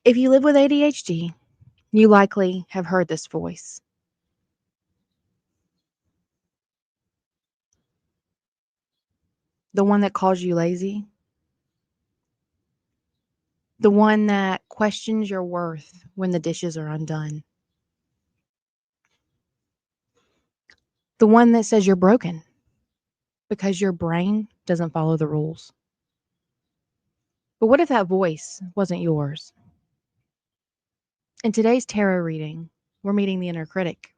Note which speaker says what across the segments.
Speaker 1: If you live with ADHD, you likely have heard this voice. The one that calls you lazy, the one that questions your worth when the dishes are undone, the one that says you're broken because your brain doesn't follow the rules. But what if that voice wasn't yours? In today's tarot reading, we're meeting the inner critic,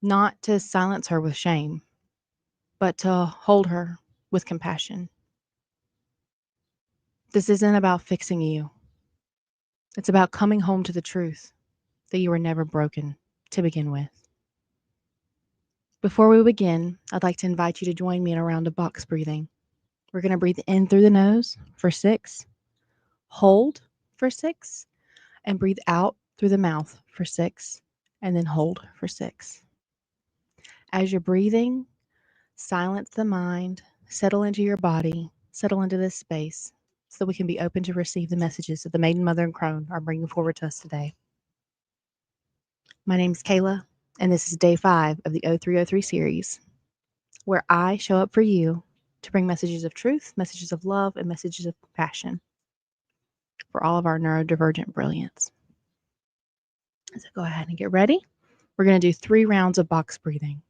Speaker 1: not to silence her with shame, but to hold her with compassion. This isn't about fixing you. It's about coming home to the truth that you were never broken to begin with. Before we begin, I'd like to invite you to join me in a round of box breathing. We're going to breathe in through the nose for 6, hold for 6, and breathe out through the mouth for 6, and then hold for 6. As you're breathing, silence the mind, settle into your body, settle into this space so we can be open to receive the messages that the Maiden, Mother, and Crone are bringing forward to us today. My name is Kayla, and this is day 5 of the 0303 series, where I show up for you to bring messages of truth, messages of love, and messages of compassion for all of our neurodivergent brilliance. So go ahead and get ready. We're going to do 3 rounds of box breathing.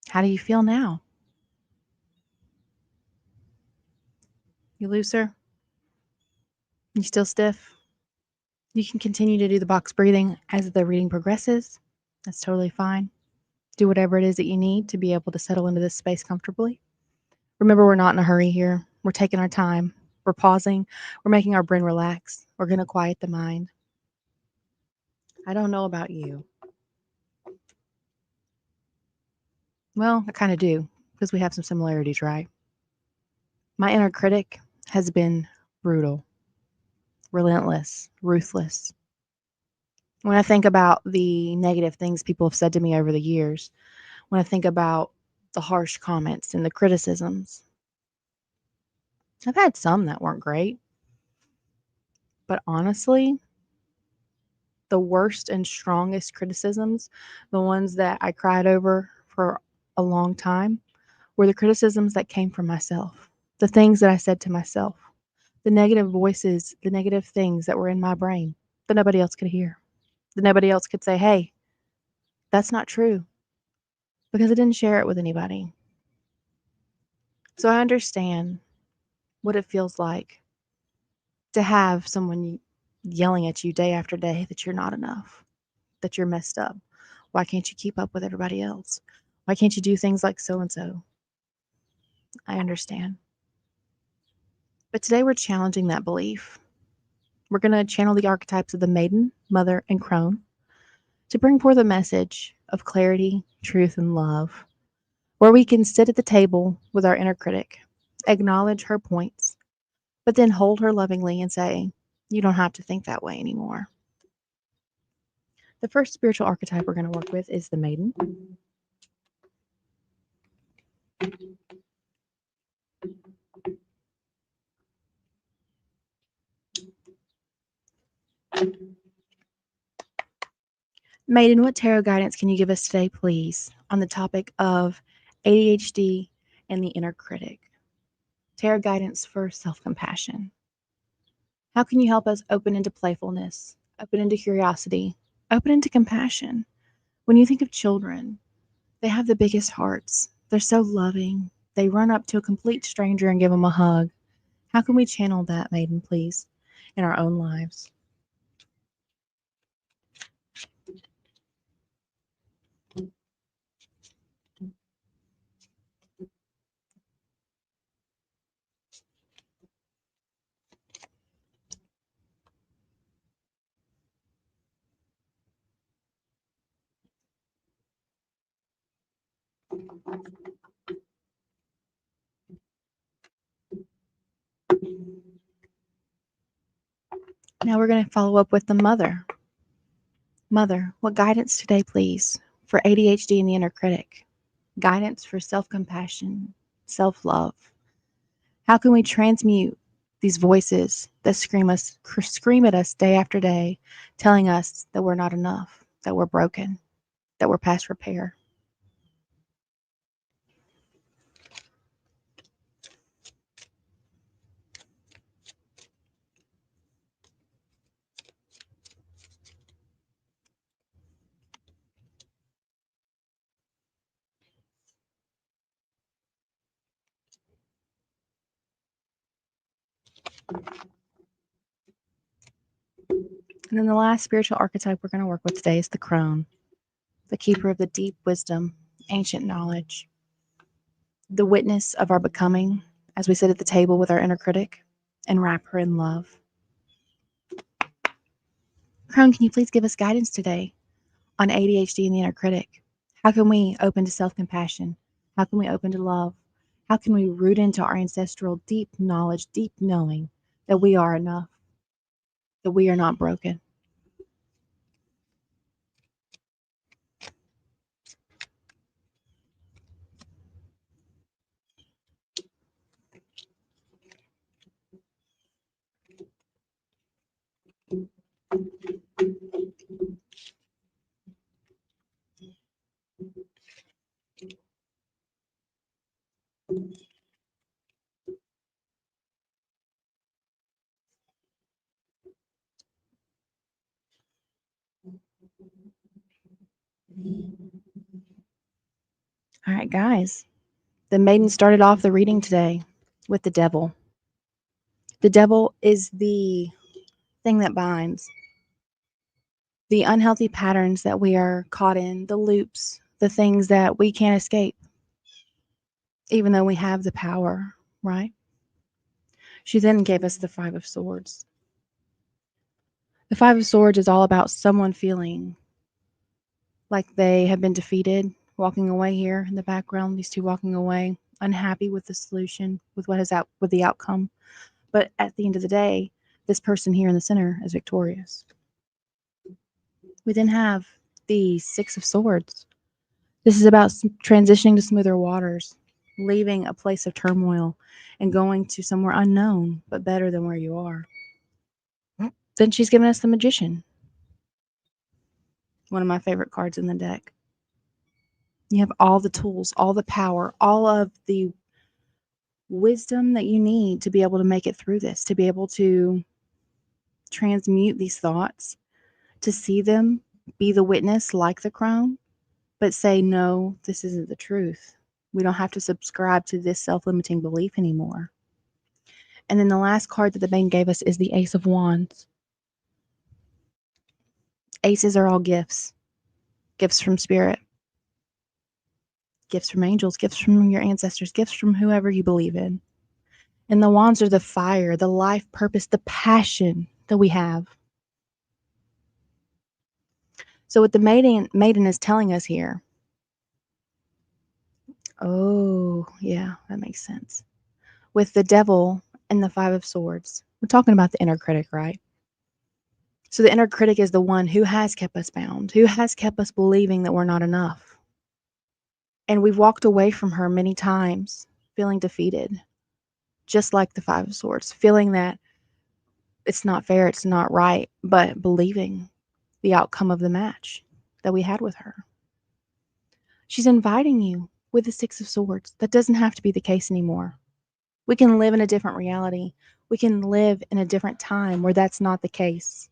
Speaker 1: How do you feel now? You looser? You still stiff? You can continue to do the box breathing as the reading progresses. That's totally fine. Do whatever it is that you need to be able to settle into this space comfortably. Remember, we're not in a hurry here. We're taking our time. We're pausing. We're making our brain relax. We're going to quiet the mind. I don't know about you. Well, I kind of do, because we have some similarities, right? My inner critic has been brutal, relentless, ruthless. When I think about the negative things people have said to me over the years, when I think about the harsh comments and the criticisms, I've had some that weren't great. But honestly, the worst and strongest criticisms, the ones that I cried over for a long time, were the criticisms that came from myself, the things that I said to myself, the negative voices, the negative things that were in my brain that nobody else could hear, that nobody else could say, hey, that's not true, because I didn't share it with anybody. So I understand what it feels like to have someone yelling at you day after day that you're not enough, that you're messed up. Why can't you keep up with everybody else? Why can't you do things like so and so? I understand. But today we're challenging that belief. We're going to channel the archetypes of the Maiden, Mother, and Crone to bring forth a message of clarity, truth, and love, where we can sit at the table with our inner critic, acknowledge her points, but then hold her lovingly and say, you don't have to think that way anymore. The first spiritual archetype we're going to work with is the Maiden. Maiden, what tarot guidance can you give us today, please, on the topic of ADHD and the inner critic? Tarot guidance for self-compassion. How can you help us open into playfulness, open into curiosity, open into compassion? When you think of children, they have the biggest hearts. They're so loving. They run up to a complete stranger and give them a hug. How can we channel that, Maiden, please, in our own lives? Now we're going to follow up with the mother. Mother, what guidance today, please, for ADHD and the inner critic? Guidance for self-compassion, self-love. How can we transmute these voices that scream at us day after day, telling us that we're not enough, that we're broken, that we're past repair? And then the last spiritual archetype we're going to work with today is the crone, the keeper of the deep wisdom, ancient knowledge, the witness of our becoming as we sit at the table with our inner critic and wrap her in love. Crone, can you please give us guidance today on ADHD and the inner critic? How can we open to self-compassion? How can we open to love? How can we root into our ancestral deep knowledge, deep knowing that we are enough, that we are not broken? All right, guys. The maiden started off the reading today with the devil. The devil is the thing that binds, the unhealthy patterns that we are caught in, the loops, the things that we can't escape, even though we have the power, right? She then gave us the Five of Swords. The Five of Swords is all about someone feeling like they have been defeated, walking away here in the background, these two walking away, unhappy with the solution, with what is out, with the outcome. But at the end of the day, this person here in the center is victorious. We then have the Six of Swords. This is about transitioning to smoother waters, leaving a place of turmoil and going to somewhere unknown, but better than where you are. Then she's given us the Magician, one of my favorite cards in the deck. You have all the tools, all the power, all of the wisdom that you need to be able to make it through this, to be able to transmute these thoughts, to see them, be the witness like the crone, but say, no, this isn't the truth. We don't have to subscribe to this self-limiting belief anymore. And then the last card that the maiden gave us is the Ace of Wands. Aces are all gifts. Gifts from spirit. Gifts from angels. Gifts from your ancestors. Gifts from whoever you believe in. And the wands are the fire, the life purpose, the passion that we have. So what the maiden is telling us here, oh, yeah, that makes sense. With the devil and the Five of Swords, we're talking about the inner critic, right? So the inner critic is the one who has kept us bound, who has kept us believing that we're not enough. And we've walked away from her many times, feeling defeated, just like the Five of Swords, feeling that it's not fair, it's not right, but believing the outcome of the match that we had with her. She's inviting you with the Six of Swords. That doesn't have to be the case anymore. We can live in a different reality. We can live in a different time where that's not the case.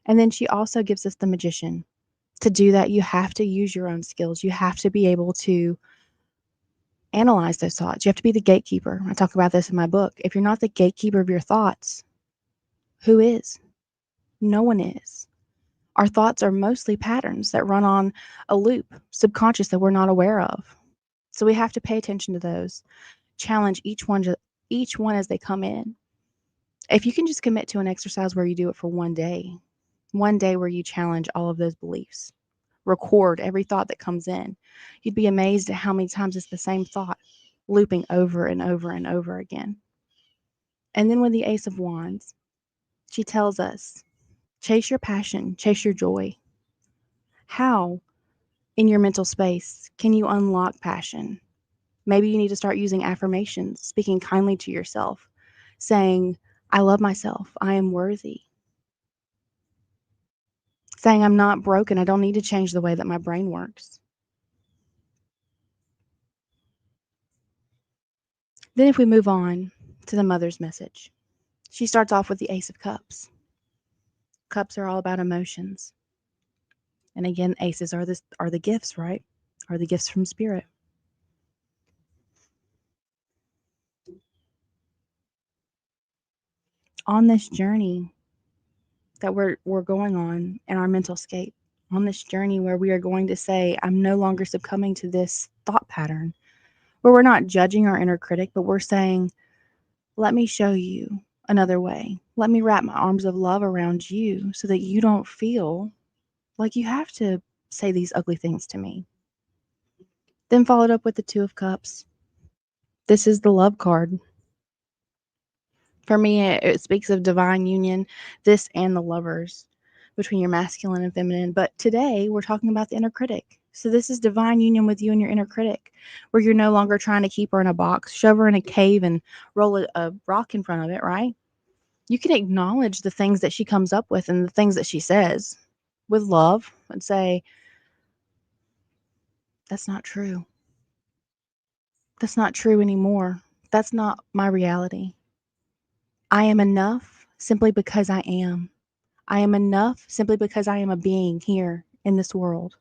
Speaker 1: And then she also gives us the Magician. To do that, you have to use your own skills. You have to be able to analyze those thoughts. You have to be the gatekeeper. I talk about this in my book. If you're not the gatekeeper of your thoughts, who is? No one is. Our thoughts are mostly patterns that run on a loop, subconscious, that we're not aware of. So we have to pay attention to those, challenge each one as they come in. If you can just commit to an exercise where you do it for one day where you challenge all of those beliefs, record every thought that comes in. You'd be amazed at how many times it's the same thought looping over and over and over again. And then with the Ace of Wands, she tells us, chase your passion, chase your joy. How in your mental space can you unlock passion? Maybe you need to start using affirmations, speaking kindly to yourself, saying, I love myself, I am worthy. Saying, I'm not broken, I don't need to change the way that my brain works. Then, if we move on to the mother's message, she starts off with the Ace of Cups. Cups are all about emotions. And again, aces are the gifts, right? Are the gifts from spirit. On this journey that we're going on in our mental scape, on this journey where we are going to say, I'm no longer succumbing to this thought pattern, where we're not judging our inner critic, but we're saying, let me show you another way. Let me wrap my arms of love around you so that you don't feel like you have to say these ugly things to me. Then followed up with the Two of Cups. This is the love card. For me, it speaks of divine union, this and the lovers, between your masculine and feminine. But today, we're talking about the inner critic. So this is divine union with you and your inner critic, where you're no longer trying to keep her in a box, shove her in a cave, and roll a rock in front of it, right? You can acknowledge the things that she comes up with and the things that she says with love and say, that's not true. That's not true anymore. That's not my reality. I am enough simply because I am. I am enough simply because I am a being here in this world.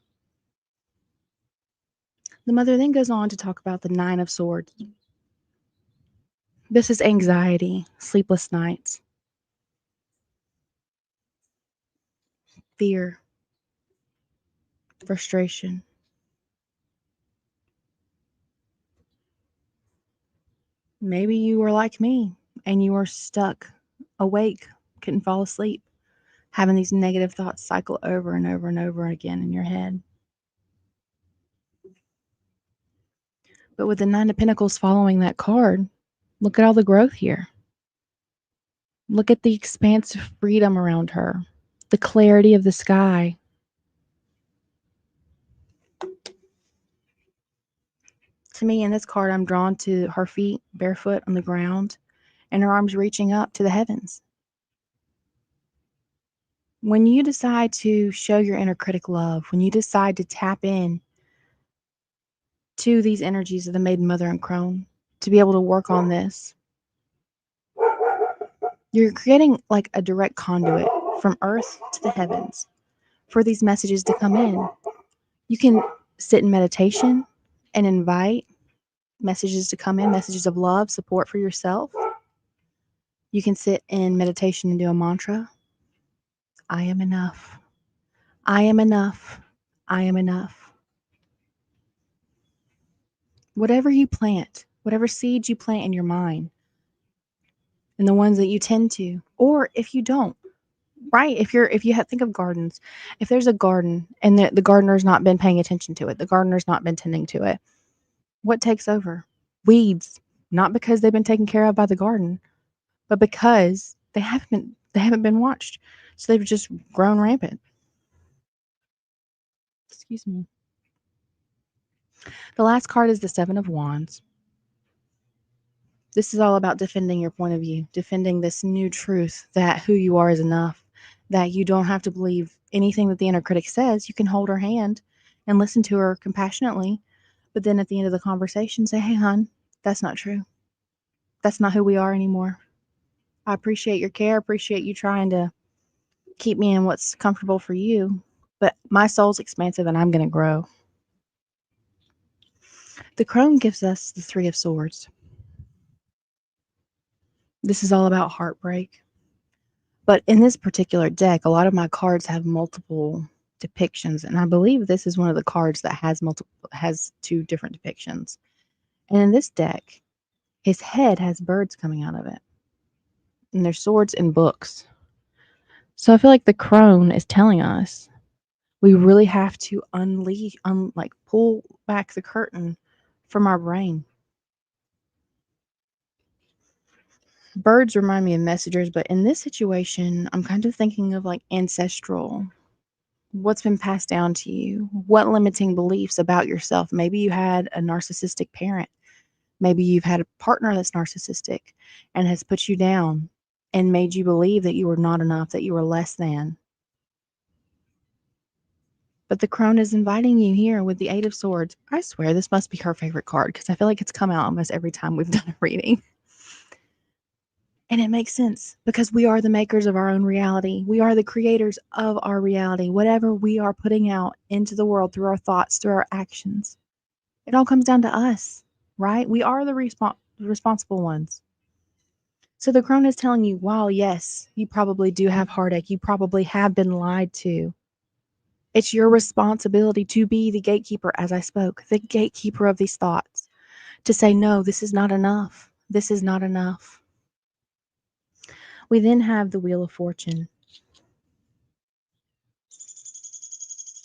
Speaker 1: The mother then goes on to talk about the Nine of Swords. This is anxiety, sleepless nights, fear, frustration. Maybe you were like me and you were stuck, awake, couldn't fall asleep, having these negative thoughts cycle over and over and over again in your head. But with the Nine of Pentacles following that card, look at all the growth here. Look at the expanse of freedom around her, the clarity of the sky. To me, in this card, I'm drawn to her feet barefoot on the ground and her arms reaching up to the heavens. When you decide to show your inner critic love, when you decide to tap in to these energies of the Maiden, Mother, and Crone, to be able to work on this, you're creating like a direct conduit from earth to the heavens for these messages to come in. You can sit in meditation and invite messages to come in, messages of love, support for yourself. You can sit in meditation and do a mantra. I am enough. I am enough. I am enough. Whatever you plant, whatever seeds you plant in your mind, and the ones that you tend to, or if you don't, right? If you think of gardens, if there's a garden and the gardener's not been paying attention to it, the gardener's not been tending to it, what takes over? Weeds, not because they've been taken care of by the garden, but because they haven't been watched. So they've just grown rampant. Excuse me. The last card is the Seven of Wands. This is all about defending your point of view, defending this new truth that who you are is enough, that you don't have to believe anything that the inner critic says. You can hold her hand and listen to her compassionately, but then at the end of the conversation say, hey, hon, that's not true. That's not who we are anymore. I appreciate your care, appreciate you trying to keep me in what's comfortable for you, but my soul's expansive and I'm going to grow. The Crone gives us the Three of Swords. This is all about heartbreak. But in this particular deck, a lot of my cards have multiple depictions, and I believe this is one of the cards that has two different depictions. And in this deck, his head has birds coming out of it, and there's swords and books. So I feel like the Crone is telling us, We really have to pull back the curtain from our brain. Birds remind me of messengers, but in this situation, I'm kind of thinking of like ancestral. What's been passed down to you? What limiting beliefs about yourself? Maybe you had a narcissistic parent. Maybe you've had a partner that's narcissistic and has put you down and made you believe that you were not enough, that you were less than. But the crone is inviting you here with the Eight of Swords. I swear this must be her favorite card because I feel like it's come out almost every time we've done a reading. And it makes sense because we are the makers of our own reality. We are the creators of our reality. Whatever we are putting out into the world through our thoughts, through our actions, it all comes down to us, right? We are the responsible ones. So the crone is telling you, wow, yes, you probably do have heartache. You probably have been lied to. It's your responsibility to be the gatekeeper, as I spoke, the gatekeeper of these thoughts, to say, no, this is not enough. This is not enough. We then have the Wheel of Fortune.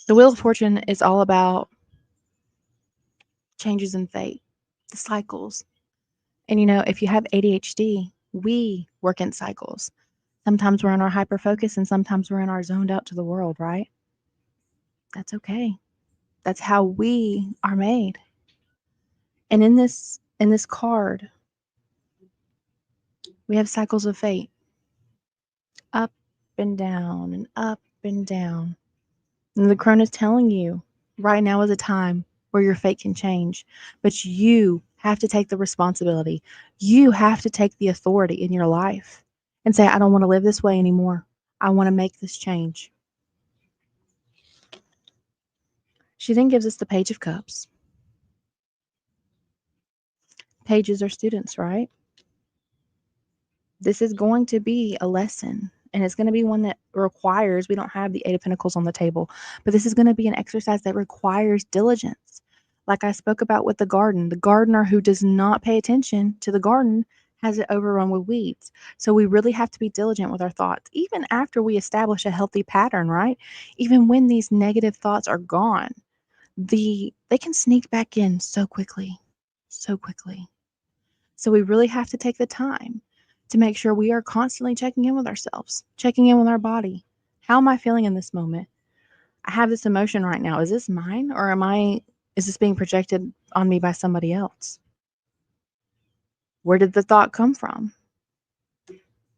Speaker 1: The Wheel of Fortune is all about changes in fate, the cycles. And if you have ADHD, we work in cycles. Sometimes we're in our hyper focus and sometimes we're in our zoned out to the world, right? That's okay. That's how we are made. And in this card, we have cycles of fate. Up and down and up and down. And the crone is telling you right now is a time where your fate can change, but you have to take the responsibility. You have to take the authority in your life and say, I don't want to live this way anymore. I want to make this change. She then gives us the Page of Cups. Pages are students, right? This is going to be a lesson, and it's going to be one that requires, we don't have the Eight of Pentacles on the table, but this is going to be an exercise that requires diligence. Like I spoke about with the garden, the gardener who does not pay attention to the garden has it overrun with weeds. So we really have to be diligent with our thoughts, even after we establish a healthy pattern, right? Even when these negative thoughts are gone, they can sneak back in so quickly, so quickly. So we really have to take the time to make sure we are constantly checking in with ourselves, checking in with our body. How am I feeling in this moment? I have this emotion right now. Is this mine, or is this being projected on me by somebody else? Where did the thought come from?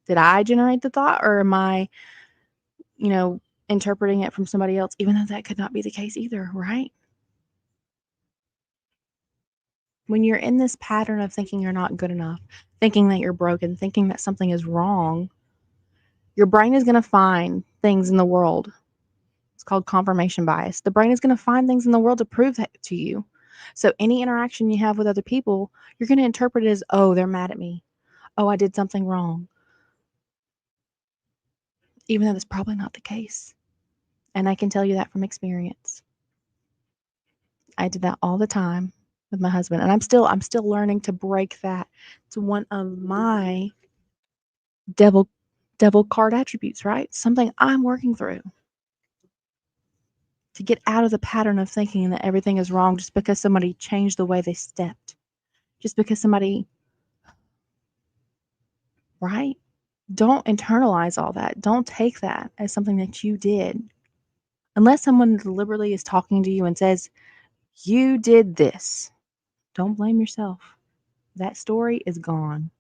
Speaker 1: Did I generate the thought, or am I, interpreting it from somebody else, even though that could not be the case either, right? When you're in this pattern of thinking you're not good enough, thinking that you're broken, thinking that something is wrong, your brain is going to find things in the world. It's called confirmation bias. The brain is going to find things in the world to prove that to you. So any interaction you have with other people, you're going to interpret it as, oh, they're mad at me. Oh, I did something wrong. Even though that's probably not the case. And I can tell you that from experience. I did that all the time with my husband. And I'm still learning to break that. It's one of my devil card attributes, right? Something I'm working through to get out of the pattern of thinking that everything is wrong just because somebody changed the way they stepped, just because somebody, right? Don't internalize all that. Don't take that as something that you did. Unless someone deliberately is talking to you and says, you did this, don't blame yourself. That story is gone.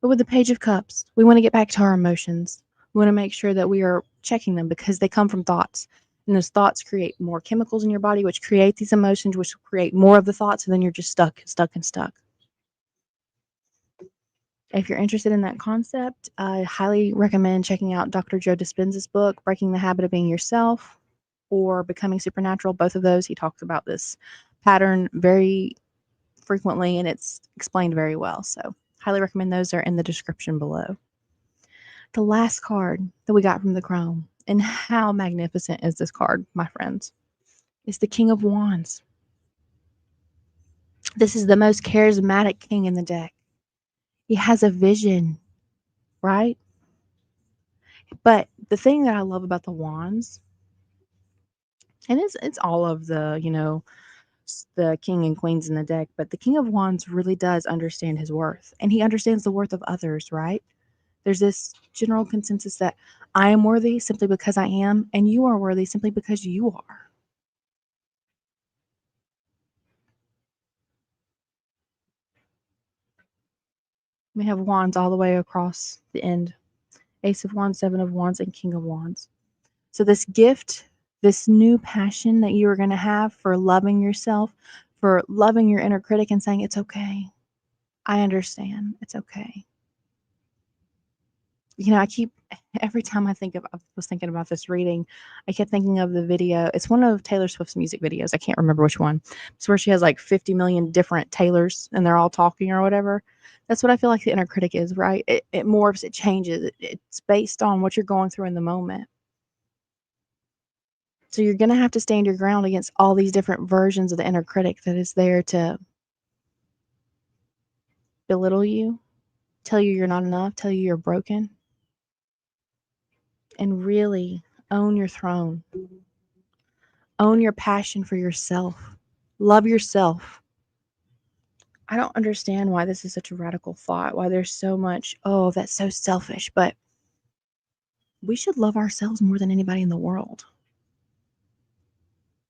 Speaker 1: But with the Page of Cups, we want to get back to our emotions. We want to make sure that we are checking them because they come from thoughts. And those thoughts create more chemicals in your body, which create these emotions, which create more of the thoughts, and then you're just stuck. If you're interested in that concept, I highly recommend checking out Dr. Joe Dispenza's book, Breaking the Habit of Being Yourself, or Becoming Supernatural. Both of those, he talks about this pattern very frequently, and it's explained very well. So highly recommend those. Are in the description below. The last card that we got from the Crone, and how magnificent is this card, my friends, is the King of Wands. This is the most charismatic king in the deck. He has a vision, right? But the thing that I love about the wands, and it's all of the, the king and queens in the deck, but the king of wands really does understand his worth, and he understands the worth of others, right? There's this general consensus that I am worthy simply because I am, and you are worthy simply because you are. We have wands all the way across the end. Ace of wands, seven of wands, and king of wands. So this gift, this new passion that you are going to have for loving yourself, for loving your inner critic and saying, it's okay. I understand. It's okay. Every time I was thinking about this reading, I kept thinking of the video. It's one of Taylor Swift's music videos. I can't remember which one. It's where she has like 50 million different Taylors and they're all talking or whatever. That's what I feel like the inner critic is, right? It morphs, it changes. It's based on what you're going through in the moment. So you're going to have to stand your ground against all these different versions of the inner critic that is there to belittle you, tell you you're not enough, tell you you're broken, and really own your throne. Own your passion for yourself. Love yourself. I don't understand why this is such a radical thought, why there's so much, oh, that's so selfish, but we should love ourselves more than anybody in the world.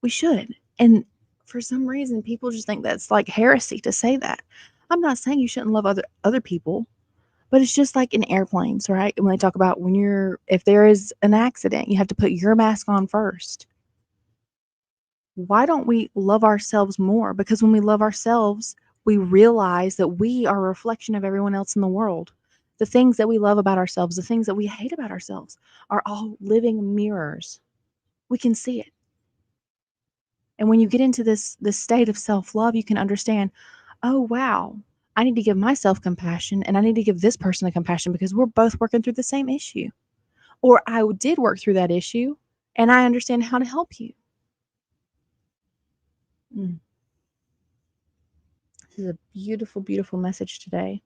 Speaker 1: We should. And for some reason, people just think that's like heresy to say that. I'm not saying you shouldn't love other people, but it's just like in airplanes, right? When they talk about if there is an accident, you have to put your mask on first. Why don't we love ourselves more? Because when we love ourselves, we realize that we are a reflection of everyone else in the world. The things that we love about ourselves, the things that we hate about ourselves are all living mirrors. We can see it. And when you get into this state of self-love, you can understand, oh wow, I need to give myself compassion and I need to give this person a compassion because we're both working through the same issue. Or I did work through that issue and I understand how to help you. Mm. This is a beautiful, beautiful message today.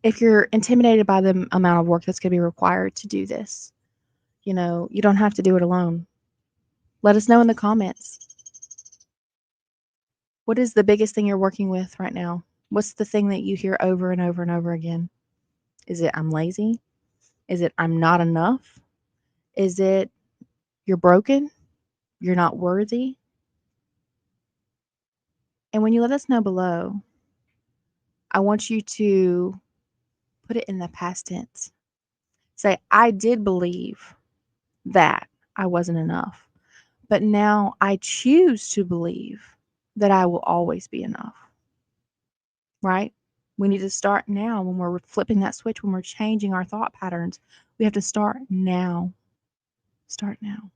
Speaker 1: If you're intimidated by the amount of work that's going to be required to do this, you don't have to do it alone. Let us know in the comments. What is the biggest thing you're working with right now? What's the thing that you hear over and over and over again? Is it I'm lazy? Is it I'm not enough? Is it you're broken? You're not worthy? And when you let us know below, I want you to put it in the past tense. Say, I did believe that I wasn't enough, but now I choose to believe that I will always be enough, right? We need to start now when we're flipping that switch, when we're changing our thought patterns. We have to start now. Start now.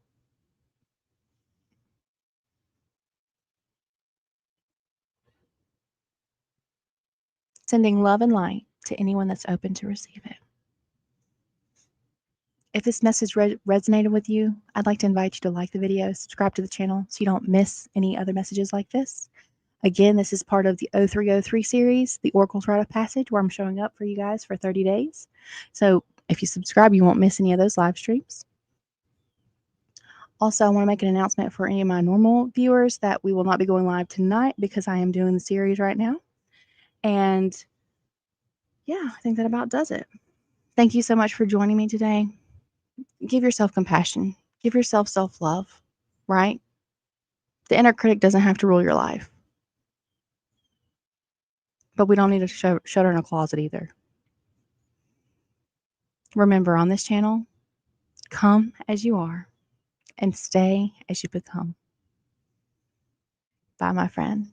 Speaker 1: Sending love and light to anyone that's open to receive it. If this message resonated with you, I'd like to invite you to like the video, subscribe to the channel so you don't miss any other messages like this. Again, this is part of the 0303 series, the Oracle's Rite of Passage, where I'm showing up for you guys for 30 days. So if you subscribe, you won't miss any of those live streams. Also, I want to make an announcement for any of my normal viewers that we will not be going live tonight because I am doing the series right now. And yeah, I think that about does it. Thank you so much for joining me today. Give yourself compassion. Give yourself self-love, right? The inner critic doesn't have to rule your life. But we don't need to shut her in a closet either. Remember, on this channel, come as you are and stay as you become. Bye, my friend.